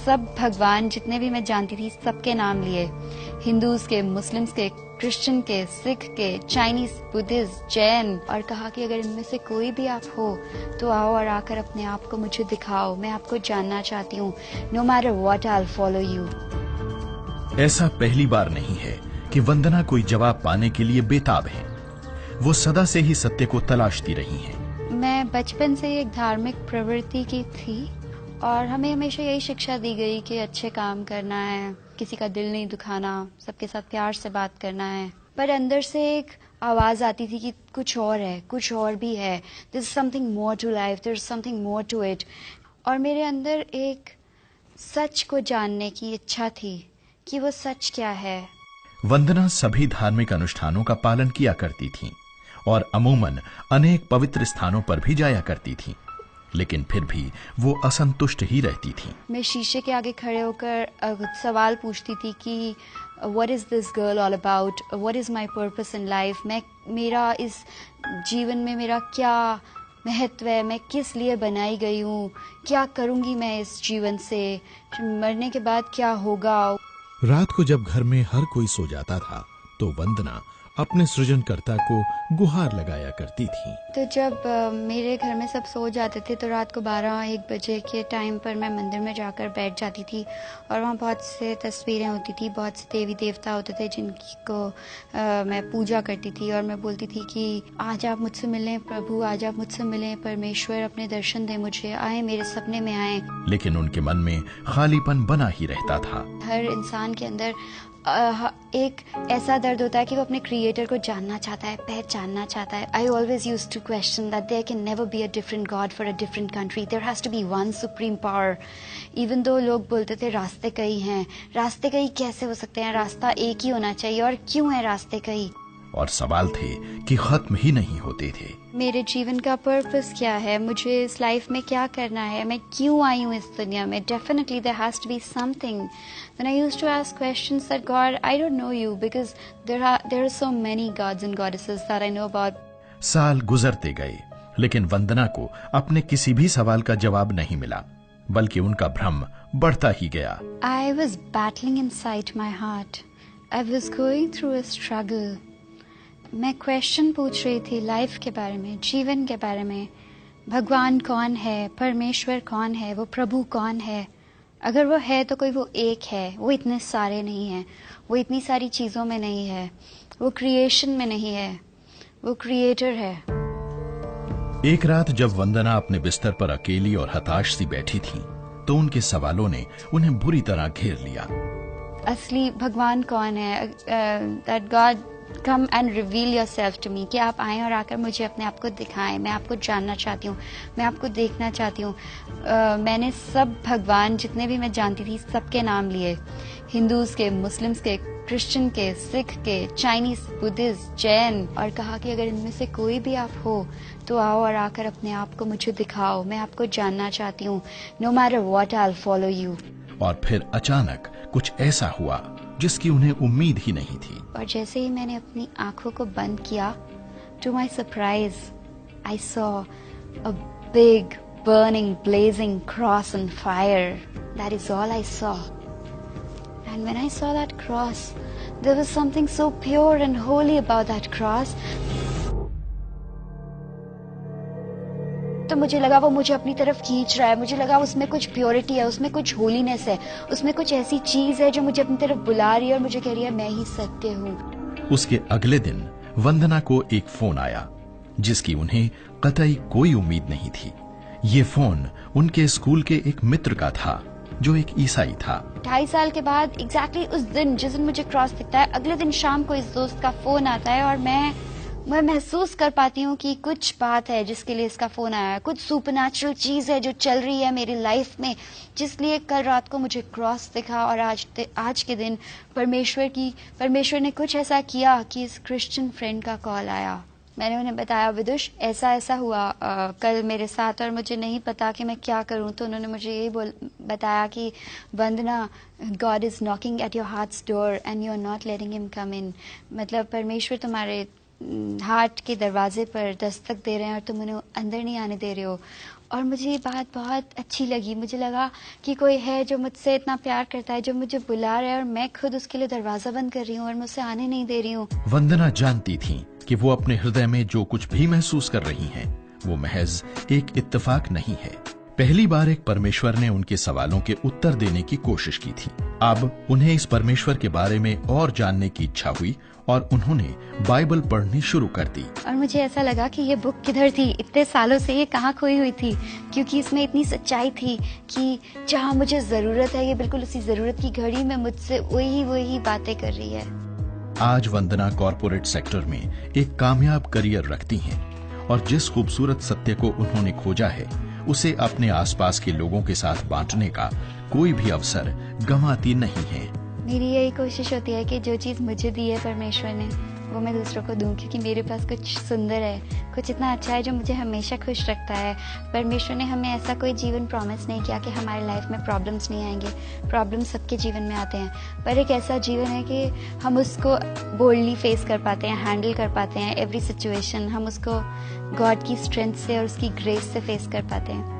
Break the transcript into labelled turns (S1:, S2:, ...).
S1: सब भगवान जितने भी मैं जानती थी सबके नाम लिए, हिंदूज के, मुस्लिम्स के, क्रिश्चियन के, सिख के, चाइनीज, बुद्धिस्ट, जैन, और कहा कि अगर इनमें से कोई भी आप हो तो आओ और आकर अपने आप को मुझे दिखाओ, मैं आपको जानना चाहती हूँ। No matter what I will follow you.
S2: ऐसा पहली बार नहीं है कि वंदना कोई जवाब पाने के लिए बेताब है। वो सदा से ही सत्य को तलाशती रही हैं।
S1: मैं बचपन से ही एक धार्मिक प्रवृत्ति की थी और हमें हमेशा यही शिक्षा दी गई कि अच्छे काम करना है, किसी का दिल नहीं दुखाना, सबके साथ प्यार से बात करना है। पर अंदर से एक आवाज आती थी कि कुछ और है, कुछ और भी है। There is something more to life, there is something more to it. और मेरे अंदर एक सच को जानने की इच्छा थी कि वो सच क्या है।
S2: वंदना सभी धार्मिक अनुष्ठानों का पालन किया करती थीं और अमूमन अनेक पवित्र स्थानों पर भी जाया करती थीं, लेकिन फिर भी वो असंतुष्ट ही रहती थीं।
S1: मैं शीशे के आगे खड़े होकर सवाल पूछती थी कि what is this girl all about, what is my purpose in life, मेरा इस जीवन में मेरा क्या महत्व है, मैं किस लिए बनाई गई हूँ, क्या करूँगी मैं इस जीवन से, मरने के बाद क्या होगा।
S3: रात को जब घर में हर कोई सो जाता था तो वंदना अपने सृजनकर्ता को गुहार लगाया करती थी।
S1: तो जब मेरे घर में सब सो जाते थे तो रात को 12-1 बजे के टाइम पर मैं मंदिर में जाकर बैठ जाती थी और वहाँ बहुत से तस्वीरें होती थी, बहुत से देवी देवता होते थे जिनकी को मैं पूजा करती थी और मैं बोलती थी कि आज आप मुझसे मिलें प्रभु, आज आप मुझसे मिलें परमेश्वर, अपने दर्शन दें मुझे, आए मेरे सपने में आए।
S2: लेकिन उनके मन में खालीपन बना ही रहता था।
S1: हर इंसान के अंदर एक ऐसा दर्द होता है कि वो अपने क्रिएटर को जानना चाहता है, पहचानना चाहता है। I always used to question that there can never be a different god for a different country, there has to be one supreme power. Even though लोग बोलते थे रास्ते कई हैं, रास्ते कई कैसे हो सकते हैं, रास्ता एक ही होना चाहिए, और क्यों है रास्ते कई।
S2: और सवाल थे कि खत्म ही नहीं होते थे।
S1: मेरे जीवन का पर्पस क्या है, मुझे इस लाइफ में क्या करना है, मैं क्यों आई हूँ इस दुनिया में। Definitely there has to be something. When I used to ask questions that god I don't know you because there are so many gods and goddesses that I know about.
S2: साल गुजरते गए लेकिन वंदना को अपने किसी भी सवाल का जवाब नहीं मिला, बल्कि उनका भ्रम बढ़ता ही गया।
S1: I was battling inside my heart, I was going through a struggle. मैं क्वेश्चन पूछ रही थी लाइफ के बारे में, जीवन के बारे में। भगवान कौन है, परमेश्वर कौन है, वो प्रभु कौन है। अगर वो है तो कोई वो एक है, वो इतने सारे नहीं है, वो इतनी सारी चीज़ों में नहीं है, वो क्रिएशन में नहीं है, वो क्रिएटर है।
S2: एक रात जब वंदना अपने बिस्तर पर अकेली और हताश सी बैठी थी तो उनके सवालों ने उन्हें बुरी तरह घेर लिया।
S1: असली भगवान कौन है, that god come and reveal yourself to me, कि आप आएं और आकर मुझे अपने आप को दिखाएं, मैं आपको जानना चाहती हूँ, मैं आपको देखना चाहती हूँ। मैंने सब भगवान जितने भी मैं जानती थी सबके नाम लिए, हिंदूज के, मुस्लिम्स के, क्रिश्चियन के, सिख के, चाइनीज, बुद्धिस्ट, जैन, और कहा कि अगर इनमें से कोई भी आप हो तो आओ और आकर अपने आप को मुझे दिखाओ, मैं आपको जानना चाहती हूँ। No matter what I will follow you.
S2: और फिर अचानक कुछ ऐसा हुआ जिसकी उन्हें उम्मीद ही नहीं थी।
S1: और जैसे ही मैंने अपनी आंखों को बंद किया, to my surprise I saw a big burning blazing cross on fire. That is all I saw. And when I saw that cross, there was something so pure and holy about that cross. तो मुझे लगा वो मुझे अपनी तरफ खींच रहा है, मुझे लगा उसमें कुछ प्योरिटी है, उसमें कुछ होलीनेस है, उसमें कुछ ऐसी चीज है जो मुझे अपनी तरफ बुला रही है और मुझे कह रही है मैं ही सत्य हूँ।
S2: उसके अगले दिन वंदना को एक फोन आया जिसकी उन्हें कतई कोई उम्मीद नहीं थी। ये फोन उनके स्कूल के एक मित्र का था जो एक ईसाई था।
S1: 2.5 साल के बाद एग्जैक्टली उस दिन जिस दिन मुझे क्रॉस दिखता है, अगले दिन शाम को इस दोस्त का फोन आता है और मैं महसूस कर पाती हूँ कि कुछ बात है जिसके लिए इसका फोन आया है, कुछ सुपरनैचुरल चीज है जो चल रही है मेरी लाइफ में, जिसलिए कल रात को मुझे क्रॉस दिखा और आज के दिन परमेश्वर ने कुछ ऐसा किया कि इस क्रिश्चियन फ्रेंड का कॉल आया। मैंने उन्हें बताया विदुष ऐसा ऐसा हुआ कल मेरे साथ और मुझे नहीं पता कि मैं क्या करूं। तो उन्होंने मुझे यही बताया कि Vandana, God is knocking at your hearts door and you are not letting him come in. मतलब परमेश्वर तुम्हारे हार्ट के दरवाजे पर दस्तक दे रहे हैं और तुम उन्हें अंदर नहीं आने दे रहे हो। और मुझे ये बात बहुत अच्छी लगी। मुझे लगा कि कोई है जो मुझसे इतना प्यार करता है, जो मुझे बुला रहा है और मैं खुद उसके लिए दरवाजा बंद कर रही हूँ और मैं उसे आने नहीं दे रही हूँ।
S2: वंदना जानती थी कि वो अपने हृदय में जो कुछ भी महसूस कर रही हैं, वो महज एक इत्तेफाक नहीं है। पहली बार एक परमेश्वर ने उनके सवालों के उत्तर देने की कोशिश की थी। अब उन्हें इस परमेश्वर के बारे में और जानने की इच्छा हुई और उन्होंने बाइबल पढ़नी शुरू कर दी।
S1: और मुझे ऐसा लगा कि ये बुक किधर थी, इतने सालों से ये कहाँ खोई हुई थी, क्योंकि इसमें इतनी सच्चाई थी कि जहाँ मुझे जरूरत है, ये बिल्कुल उसी जरूरत की घड़ी में मुझसे वही बातें कर रही है।
S2: आज वंदना कॉरपोरेट सेक्टर में एक कामयाब करियर रखती हैं और जिस खूबसूरत सत्य को उन्होंने खोजा है, उसे अपने आसपास के लोगों के साथ बांटने का कोई भी अवसर गंवाती नहीं है।
S1: मेरी यही कोशिश होती है कि जो चीज मुझे दी है परमेश्वर ने, वो मैं दूसरों को दूं, क्योंकि मेरे पास कुछ सुंदर है, कुछ इतना अच्छा है जो मुझे हमेशा खुश रखता है। परमेश्वर ने हमें ऐसा कोई जीवन प्रॉमिस नहीं किया कि हमारे लाइफ में प्रॉब्लम्स नहीं आएंगे। प्रॉब्लम्स सबके जीवन में आते हैं, पर एक ऐसा जीवन है कि हम उसको बोल्डली फेस कर पाते हैं, हैंडल कर पाते हैं एवरी सिचुएशन। हम उसको गॉड की स्ट्रेंथ से और उसकी ग्रेस से फेस कर पाते हैं।